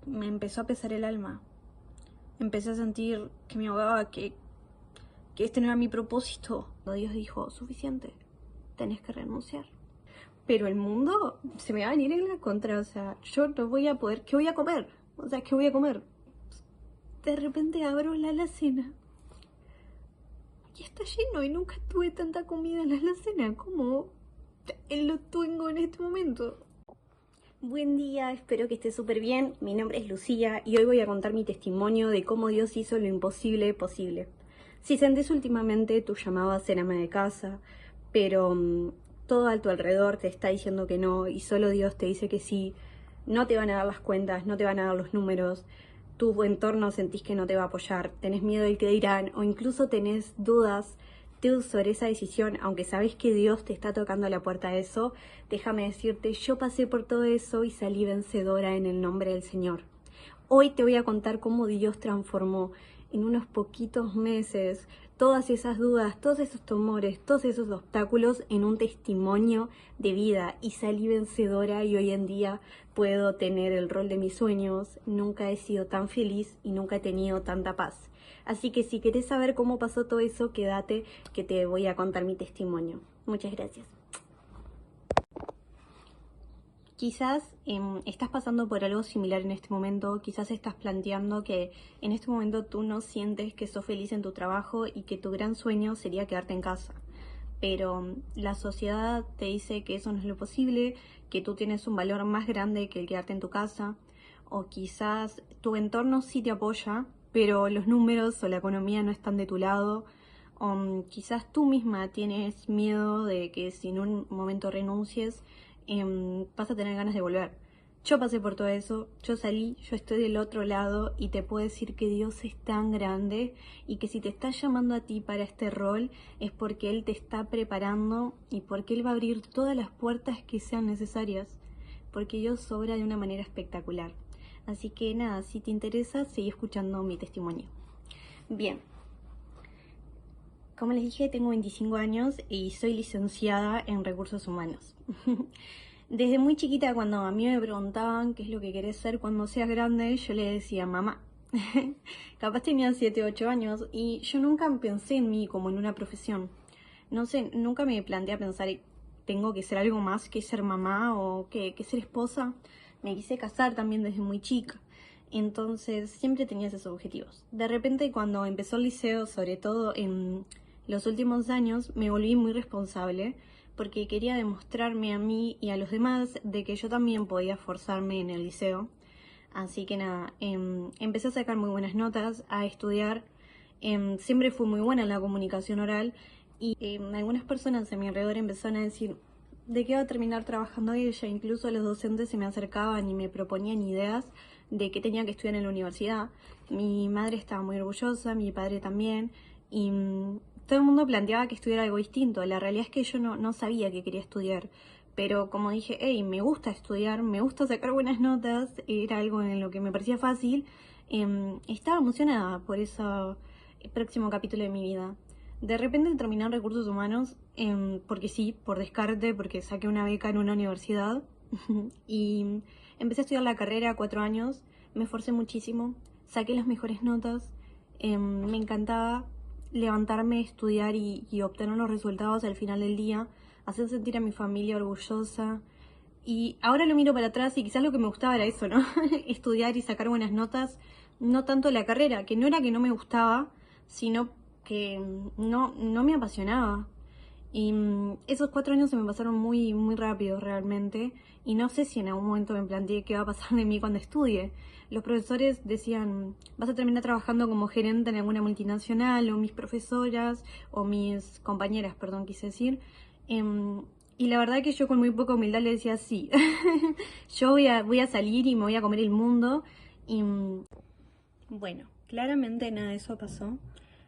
me empezó a pesar el alma. Empecé a sentir que me ahogaba, que este no era mi propósito. Dios dijo, suficiente, tenés que renunciar. Pero el mundo se me va a venir en la contra, o sea, yo no voy a poder, ¿qué voy a comer? O sea, ¿qué voy a comer? De repente abro la alacena y está lleno y nunca tuve tanta comida en la alacena como lo tengo en este momento. Buen día, espero que estés súper bien. Mi nombre es Lucía y hoy voy a contar mi testimonio de cómo Dios hizo lo imposible posible. Si sentís últimamente tu llamado a ser ama de casa, pero todo a tu alrededor te está diciendo que no y solo Dios te dice que sí, no te van a dar las cuentas, no te van a dar los números, tu entorno sentís que no te va a apoyar, tenés miedo del que dirán o incluso tenés dudas sobre esa decisión, aunque sabes que Dios te está tocando la puerta a eso, déjame decirte, yo pasé por todo eso y salí vencedora en el nombre del Señor. Hoy te voy a contar cómo Dios transformó en unos poquitos meses todas esas dudas, todos esos temores, todos esos obstáculos en un testimonio de vida y salí vencedora y hoy en día puedo tener el rol de mis sueños. Nunca he sido tan feliz y nunca he tenido tanta paz. Así que si querés saber cómo pasó todo eso, quédate que te voy a contar mi testimonio. Muchas gracias. Quizás estás pasando por algo similar en este momento, quizás estás planteando que en este momento tú no sientes que sos feliz en tu trabajo y que tu gran sueño sería quedarte en casa. Pero la sociedad te dice que eso no es lo posible, que tú tienes un valor más grande que el quedarte en tu casa, o quizás tu entorno sí te apoya, pero los números o la economía no están de tu lado, o quizás tú misma tienes miedo de que si en un momento renuncies, vas a tener ganas de volver. Yo pasé por todo eso, yo salí, yo estoy del otro lado y te puedo decir que Dios es tan grande y que si te está llamando a ti para este rol es porque Él te está preparando y porque Él va a abrir todas las puertas que sean necesarias, porque Dios obra de una manera espectacular. Así que nada, si te interesa, sigue escuchando mi testimonio. Bien, como les dije, tengo 25 años y soy licenciada en recursos humanos. Desde muy chiquita, cuando a mí me preguntaban qué es lo que querés ser cuando seas grande, yo le decía mamá. Capaz tenía 7 o 8 años y yo nunca pensé en mí como en una profesión. No sé, nunca me planteé a pensar, tengo que ser algo más que ser mamá o que ser esposa. Me quise casar también desde muy chica. Entonces siempre tenía esos objetivos. De repente cuando empezó el liceo, sobre todo en los últimos años, me volví muy responsable porque quería demostrarme a mí y a los demás de que yo también podía esforzarme en el liceo. Así que nada, empecé a sacar muy buenas notas, a estudiar. Siempre fui muy buena en la comunicación oral y algunas personas a mi alrededor empezaron a decir de qué iba a terminar trabajando ella. Incluso los docentes se me acercaban y me proponían ideas de qué tenía que estudiar en la universidad. Mi madre estaba muy orgullosa, mi padre también, y todo el mundo planteaba que estudiara algo distinto. La realidad es que yo no sabía qué quería estudiar. Pero como dije, hey, me gusta estudiar, me gusta sacar buenas notas, era algo en lo que me parecía fácil, estaba emocionada por ese próximo capítulo de mi vida. De repente terminé en recursos humanos, porque sí, por descarte, porque saqué una beca en una universidad y empecé a estudiar la carrera 4 años, me esforcé muchísimo, saqué las mejores notas, me encantaba levantarme, estudiar y obtener los resultados al final del día, hacer sentir a mi familia orgullosa. Y ahora lo miro para atrás y quizás lo que me gustaba era eso, ¿no? Estudiar y sacar buenas notas, no tanto la carrera, que no era que no me gustaba, sino que no me apasionaba. Y esos 4 años se me pasaron muy, muy rápido realmente. Y no sé si en algún momento me planteé qué va a pasar de mí cuando estudie. Los profesores decían, vas a terminar trabajando como gerente en alguna multinacional, o mis profesoras, o mis compañeras, perdón, quise decir. Y la verdad que yo con muy poca humildad le decía, sí, yo voy a salir y me voy a comer el mundo. Y bueno, claramente nada de eso pasó.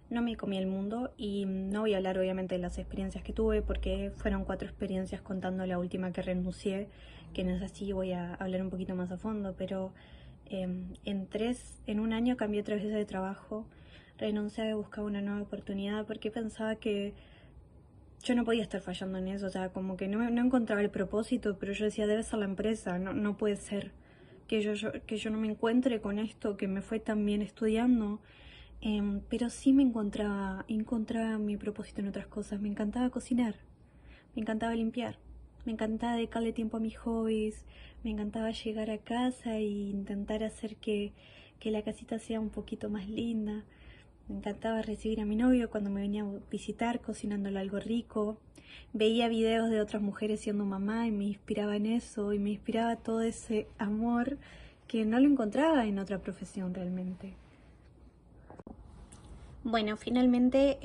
No me comí el mundo y no voy a hablar obviamente de las experiencias que tuve porque fueron 4 experiencias contando la última que renuncié, que en esa sí voy a hablar un poquito más a fondo, pero en un año cambié 3 veces de trabajo, renuncié a buscar una nueva oportunidad porque pensaba que yo no podía estar fallando en eso, o sea, como que no encontraba el propósito, pero yo decía, debe ser la empresa, no puede ser. que yo no me encuentre con esto que me fue tan bien estudiando. Pero sí encontraba mi propósito en otras cosas. Me encantaba cocinar, me encantaba limpiar, me encantaba dedicarle tiempo a mis hobbies, me encantaba llegar a casa e intentar hacer que la casita sea un poquito más linda. Me encantaba recibir a mi novio cuando me venía a visitar, cocinándole algo rico. Veía videos de otras mujeres siendo mamá y me inspiraba en eso, y me inspiraba todo ese amor que no lo encontraba en otra profesión realmente. Bueno, finalmente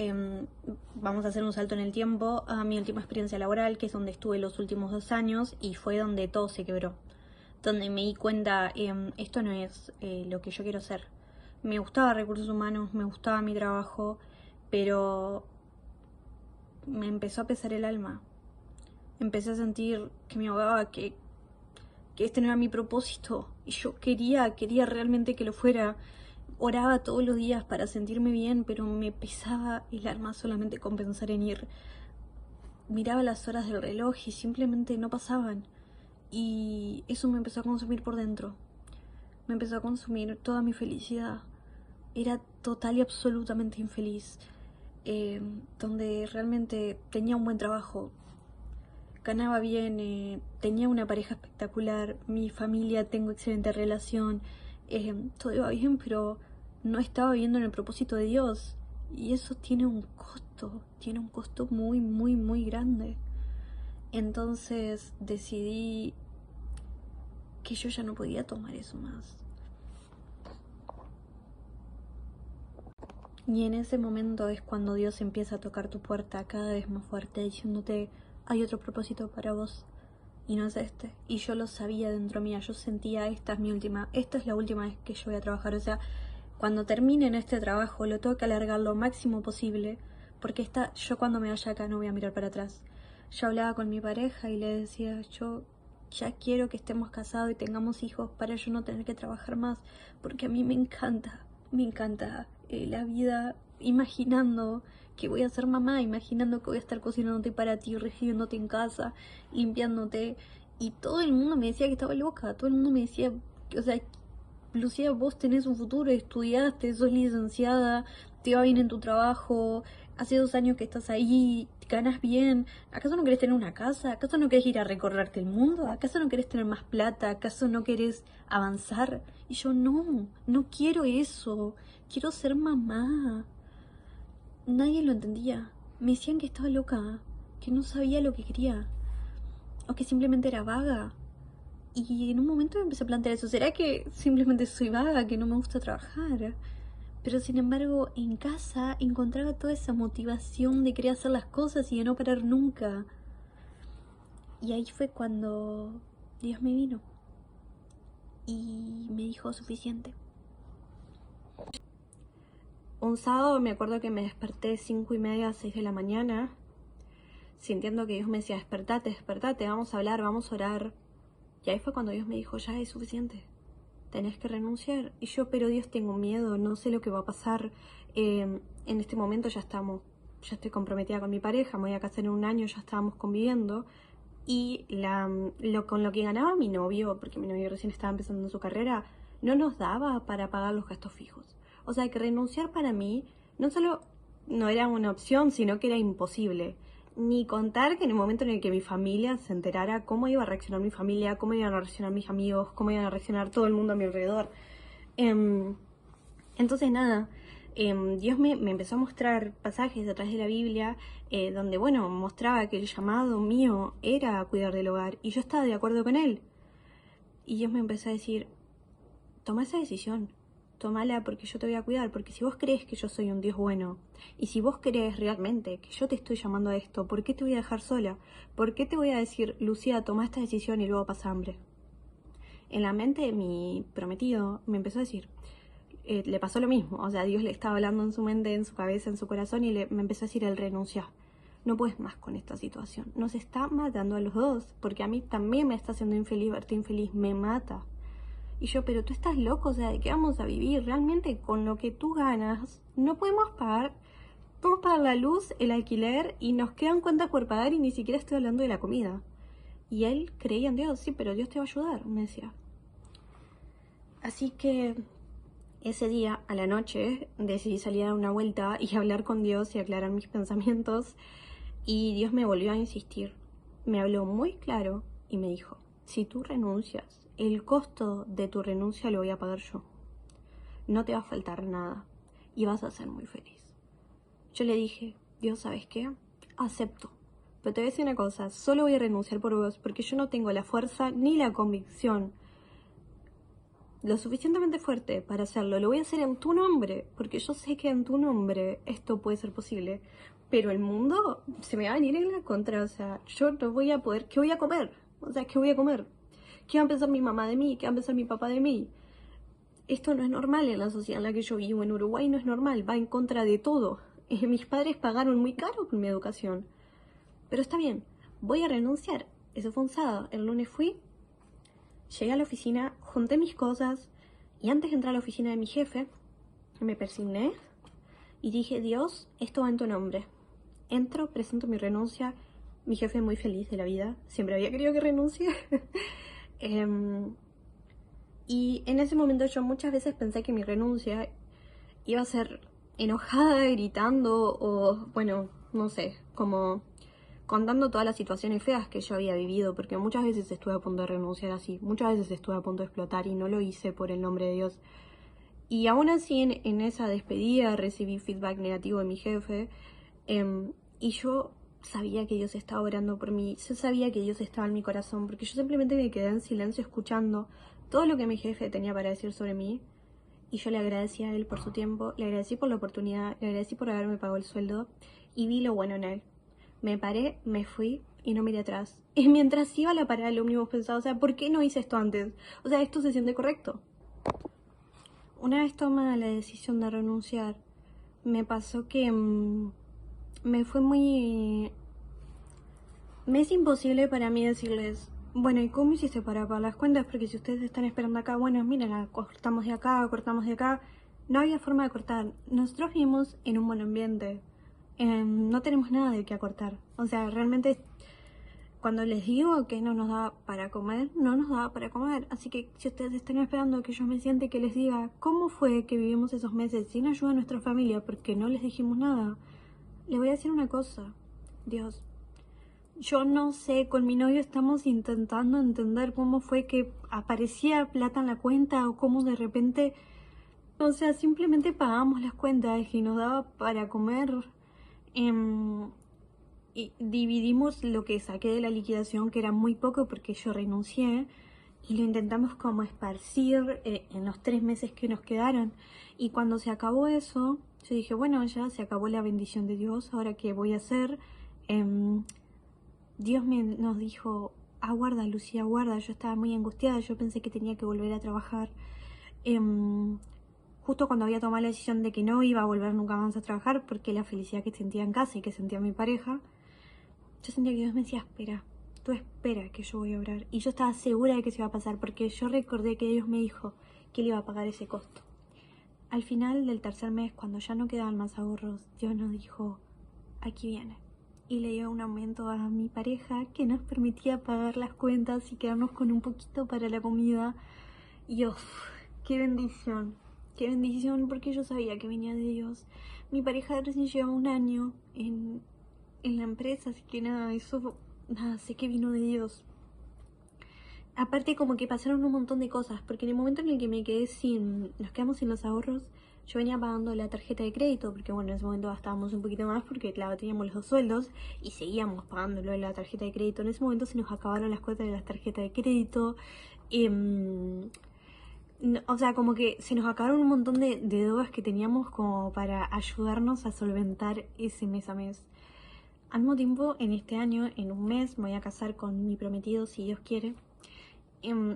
vamos a hacer un salto en el tiempo a mi última experiencia laboral, que es donde estuve los últimos 2 años y fue donde todo se quebró. Donde me di cuenta, esto no es lo que yo quiero hacer. Me gustaba recursos humanos, me gustaba mi trabajo, pero me empezó a pesar el alma. Empecé a sentir que me ahogaba, que este no era mi propósito. Y yo quería realmente que lo fuera. Oraba todos los días para sentirme bien, pero me pesaba el alma solamente con pensar en ir. Miraba las horas del reloj y simplemente no pasaban. Y eso me empezó a consumir por dentro. Me empezó a consumir toda mi felicidad. Era total y absolutamente infeliz. Donde realmente tenía un buen trabajo, ganaba bien, tenía una pareja espectacular, mi familia, tengo excelente relación, todo iba bien, pero no estaba viviendo en el propósito de Dios. Y eso tiene un costo muy, muy, muy grande. Entonces decidí que yo ya no podía tomar eso más. Y en ese momento es cuando Dios empieza a tocar tu puerta cada vez más fuerte, diciéndote, hay otro propósito para vos, y no es este. Y yo lo sabía dentro mía, yo sentía, esta es la última vez que yo voy a trabajar. O sea, cuando termine en este trabajo, lo tengo que alargar lo máximo posible, porque yo cuando me vaya acá no voy a mirar para atrás. Yo hablaba con mi pareja y le decía, yo ya quiero que estemos casados y tengamos hijos para yo no tener que trabajar más, porque a mí me encanta la vida, imaginando que voy a ser mamá, imaginando que voy a estar cocinándote para ti, recibiéndote en casa, limpiándote. Y todo el mundo me decía que estaba loca, todo el mundo me decía, o sea, Lucía, vos tenés un futuro, estudiaste, sos licenciada, te va bien en tu trabajo, hace 2 años que estás ahí, ganas bien, ¿acaso no querés tener una casa? ¿Acaso no querés ir a recorrerte el mundo? ¿Acaso no querés tener más plata? ¿Acaso no querés avanzar? Y yo, no quiero eso, quiero ser mamá. Nadie lo entendía, me decían que estaba loca, que no sabía lo que quería, o que simplemente era vaga. Y en un momento me empecé a plantear eso, ¿será que simplemente soy vaga, que no me gusta trabajar? Pero sin embargo, en casa encontraba toda esa motivación de querer hacer las cosas y de no parar nunca. Y ahí fue cuando Dios me vino y me dijo suficiente. Un sábado me acuerdo que me desperté 5:30, 6 de la mañana, sintiendo que Dios me decía, despertate, vamos a hablar, vamos a orar. Y ahí fue cuando Dios me dijo, ya es suficiente, tenés que renunciar. Y yo, pero Dios, tengo miedo, no sé lo que va a pasar. En este momento ya estoy comprometida con mi pareja, me voy a casar en 1 año, ya estábamos conviviendo. Y con lo que ganaba mi novio, porque mi novio recién estaba empezando en su carrera, no nos daba para pagar los gastos fijos. O sea que renunciar para mí no solo no era una opción, sino que era imposible. Ni contar que en el momento en el que mi familia se enterara, cómo iba a reaccionar mi familia, cómo iban a reaccionar mis amigos, cómo iban a reaccionar todo el mundo a mi alrededor. Entonces nada, Dios me empezó a mostrar pasajes detrás de la Biblia donde, bueno, mostraba que el llamado mío era cuidar del hogar y yo estaba de acuerdo con él. Y Dios me empezó a decir, toma esa decisión, tómala porque yo te voy a cuidar, porque si vos crees que yo soy un Dios bueno, y si vos crees realmente que yo te estoy llamando a esto, ¿por qué te voy a dejar sola? ¿Por qué te voy a decir, Lucía, toma esta decisión y luego pasa hambre? En la mente de mi prometido me empezó a decir, le pasó lo mismo, o sea, Dios le estaba hablando en su mente, en su cabeza, en su corazón, y me empezó a decir, él renuncia. No puedes más con esta situación, nos está matando a los dos, porque a mí también me está haciendo infeliz, verte infeliz, me mata. Y yo, pero tú estás loco, o sea, ¿de qué vamos a vivir? Realmente con lo que tú ganas no podemos pagar la luz, el alquiler y nos quedan cuentas por pagar y ni siquiera estoy hablando de la comida. Y él creía en Dios, sí, pero Dios te va a ayudar, me decía. Así que ese día, a la noche, decidí salir a dar una vuelta y hablar con Dios y aclarar mis pensamientos. Y Dios me volvió a insistir. Me habló muy claro y me dijo, si tú renuncias, el costo de tu renuncia lo voy a pagar yo. No te va a faltar nada y vas a ser muy feliz. Yo le dije, Dios, ¿sabes qué? Acepto. Pero te voy a decir una cosa, solo voy a renunciar por vos porque yo no tengo la fuerza ni la convicción lo suficientemente fuerte para hacerlo. Lo voy a hacer en tu nombre, porque yo sé que en tu nombre esto puede ser posible. Pero el mundo se me va a venir en la contra, o sea, yo no voy a poder, ¿qué voy a comer? O sea, ¿qué voy a comer? ¿Qué va a pensar mi mamá de mí? ¿Qué va a pensar mi papá de mí? Esto no es normal en la sociedad en la que yo vivo, en Uruguay no es normal, va en contra de todo. Mis padres pagaron muy caro por mi educación. Pero está bien, voy a renunciar. Eso fue un sábado, el lunes fui, llegué a la oficina, junté mis cosas y antes de entrar a la oficina de mi jefe, me persigné y dije, Dios, esto va en tu nombre. Entro, presento mi renuncia, mi jefe muy feliz de la vida, siempre había querido que renuncie. Y en ese momento yo muchas veces pensé que mi renuncia iba a ser enojada, gritando o, bueno, no sé, como contando todas las situaciones feas que yo había vivido, porque muchas veces estuve a punto de renunciar así, muchas veces estuve a punto de explotar y no lo hice por el nombre de Dios. Y aún así en esa despedida recibí feedback negativo de mi jefe y yo sabía que Dios estaba orando por mí, yo sabía que Dios estaba en mi corazón, porque yo simplemente me quedé en silencio escuchando todo lo que mi jefe tenía para decir sobre mí. Y yo le agradecí a él por su tiempo, le agradecí por la oportunidad, le agradecí por haberme pagado el sueldo y vi lo bueno en él. Me paré, me fui y no miré atrás. Y mientras iba a la parada del ómnibus pensaba, o sea, ¿por qué no hice esto antes? O sea, esto se siente correcto. Una vez tomada la decisión de renunciar, me pasó que me fue muy... Me es imposible para mí decirles, bueno, ¿y cómo hiciste para pagar las cuentas? Porque si ustedes están esperando acá, bueno, miren, cortamos de acá, cortamos de acá. No había forma de cortar. Nosotros vivimos en un buen ambiente. No tenemos nada de qué acortar. O sea, realmente cuando les digo que no nos da para comer, no nos da para comer. Así que si ustedes están esperando que yo me siente y que les diga cómo fue que vivimos esos meses sin ayuda a nuestra familia porque no les dijimos nada, les voy a decir una cosa. Dios, yo no sé, con mi novio estamos intentando entender cómo fue que aparecía plata en la cuenta o cómo de repente, o sea, simplemente pagamos las cuentas y nos daba para comer. Y dividimos lo que saqué de la liquidación, que era muy poco porque yo renuncié, y lo intentamos como esparcir en los 3 meses que nos quedaron. Y cuando se acabó eso, yo dije, bueno, ya se acabó la bendición de Dios, ¿ahora qué voy a hacer? Dios nos dijo, aguarda, Lucía, aguarda. Yo estaba muy angustiada, yo pensé que tenía que volver a trabajar. Justo cuando había tomado la decisión de que no iba a volver nunca más a trabajar, porque la felicidad que sentía en casa y que sentía mi pareja, yo sentía que Dios me decía, espera, tú espera que yo voy a orar. Y yo estaba segura de que se iba a pasar, porque yo recordé que Dios me dijo que Él iba a pagar ese costo. Al final del tercer mes, cuando ya no quedaban más ahorros, Dios nos dijo, aquí viene. Y le dio un aumento a mi pareja que nos permitía pagar las cuentas y quedarnos con un poquito para la comida. Y qué bendición, porque yo sabía que venía de Dios. Mi pareja recién llevaba 1 año en la empresa, así que nada, sé que vino de Dios. Aparte como que pasaron un montón de cosas, porque en el momento en el que nos quedamos sin los ahorros, yo venía pagando la tarjeta de crédito, porque bueno, en ese momento gastábamos un poquito más porque claro, teníamos los 2 sueldos y seguíamos pagándolo de la tarjeta de crédito. En ese momento se nos acabaron las cuotas de la tarjeta de crédito. O sea, como que se nos acabaron un montón de deudas que teníamos como para ayudarnos a solventar ese mes a mes. Al mismo tiempo, en este año, en un mes, me voy a casar con mi prometido, si Dios quiere.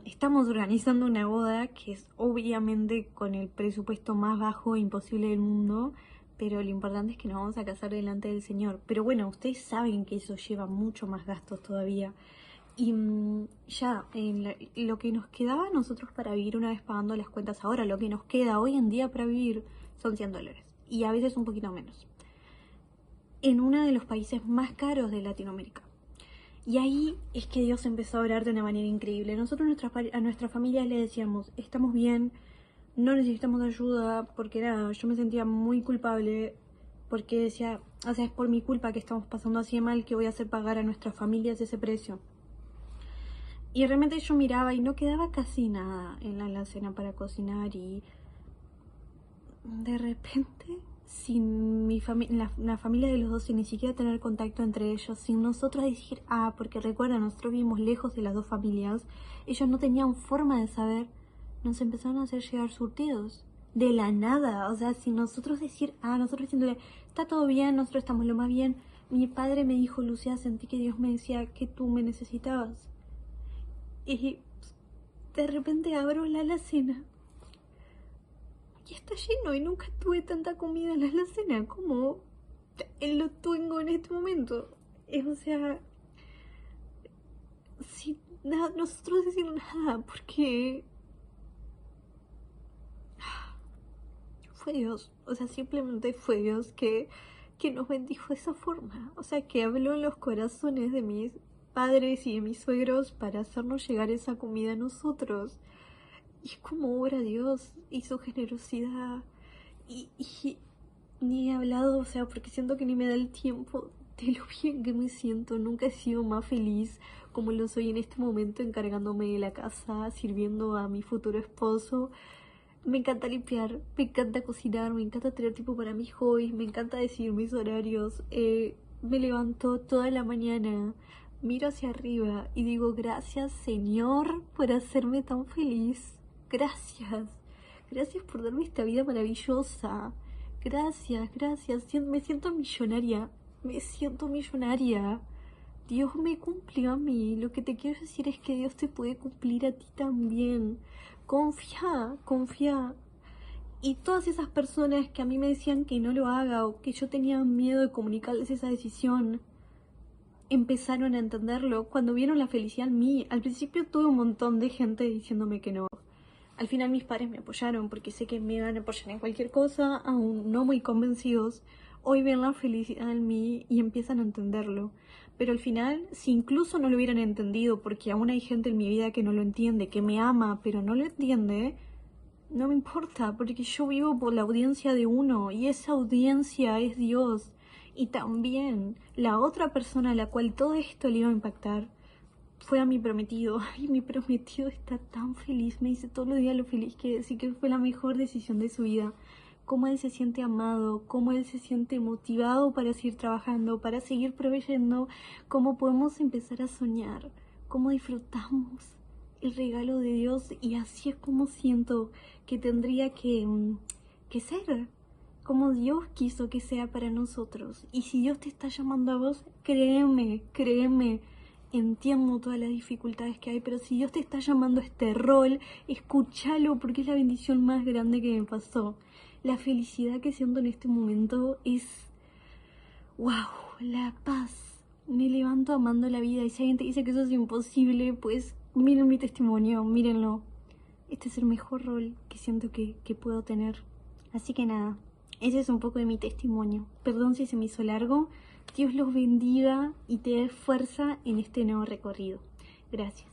Estamos organizando una boda que es obviamente con el presupuesto más bajo e imposible del mundo, pero lo importante es que nos vamos a casar delante del Señor. Pero bueno, ustedes saben que eso lleva mucho más gastos todavía. Y ya, lo que nos quedaba a nosotros para vivir una vez pagando las cuentas ahora, lo que nos queda hoy en día para vivir son $100. Y a veces un poquito menos. En uno de los países más caros de Latinoamérica. Y ahí es que Dios empezó a orar de una manera increíble. Nosotros a nuestra familia le decíamos, estamos bien, no necesitamos ayuda, porque nada, yo me sentía muy culpable, porque decía, o sea, es por mi culpa que estamos pasando así de mal que voy a hacer pagar a nuestras familias ese precio. Y realmente yo miraba y no quedaba casi nada en la alacena para cocinar y de repente, sin la familia de los dos, sin ni siquiera tener contacto entre ellos, sin nosotros decir, porque recuerda, nosotros vivimos lejos de las dos familias, ellos no tenían forma de saber, nos empezaron a hacer llegar surtidos. De la nada, o sea, sin nosotros decir, nosotros diciéndole, está todo bien, nosotros estamos lo más bien. Mi padre me dijo, Lucía, sentí que Dios me decía que tú me necesitabas. Y de repente abro la alacena y está lleno y nunca tuve tanta comida en la alacena como lo tengo en este momento. O sea, sin nada, nosotros decir nada, porque fue Dios, o sea, simplemente fue Dios que nos bendijo de esa forma, o sea, que habló en los corazones de mis padres y de mis suegros para hacernos llegar esa comida a nosotros. Y es como obra Dios y su generosidad. Y ni he hablado, o sea, porque siento que ni me da el tiempo de lo bien que me siento. Nunca he sido más feliz como lo soy en este momento, encargándome de la casa, sirviendo a mi futuro esposo. Me encanta limpiar, me encanta cocinar, me encanta tener tiempo para mis hobbies, me encanta decidir mis horarios. Me levanto toda la mañana, miro hacia arriba y digo, gracias Señor por hacerme tan feliz. Gracias. Gracias por darme esta vida maravillosa. Gracias, gracias. Me siento millonaria. Me siento millonaria. Dios me cumplió a mí. Lo que te quiero decir es que Dios te puede cumplir a ti también. Confía, confía. Y todas esas personas que a mí me decían que no lo haga o que yo tenía miedo de comunicarles esa decisión, empezaron a entenderlo cuando vieron la felicidad en mí. Al principio tuve un montón de gente diciéndome que no. Al final mis padres me apoyaron porque sé que me iban a apoyar en cualquier cosa, aún no muy convencidos. Hoy ven la felicidad en mí y empiezan a entenderlo. Pero al final, si incluso no lo hubieran entendido, porque aún hay gente en mi vida que no lo entiende, que me ama, pero no lo entiende, no me importa, porque yo vivo por la audiencia de uno y esa audiencia es Dios. Y también la otra persona a la cual todo esto le iba a impactar fue a mi prometido. Y mi prometido está tan feliz, me dice todos los días lo feliz que es y que fue la mejor decisión de su vida. Cómo él se siente amado, cómo él se siente motivado para seguir trabajando, para seguir proveyendo, cómo podemos empezar a soñar, cómo disfrutamos el regalo de Dios. Y así es como siento que tendría que ser, como Dios quiso que sea para nosotros. Y si Dios te está llamando a vos, créeme, créeme, entiendo todas las dificultades que hay, pero si Dios te está llamando a este rol, escúchalo, porque es la bendición más grande que me pasó. La felicidad que siento en este momento es, wow, la paz. Me levanto amando la vida, y si alguien te dice que eso es imposible, pues miren mi testimonio, mírenlo. Este es el mejor rol que siento que puedo tener. Así que nada, ese es un poco de mi testimonio. Perdón si se me hizo largo. Dios los bendiga y te dé fuerza en este nuevo recorrido. Gracias.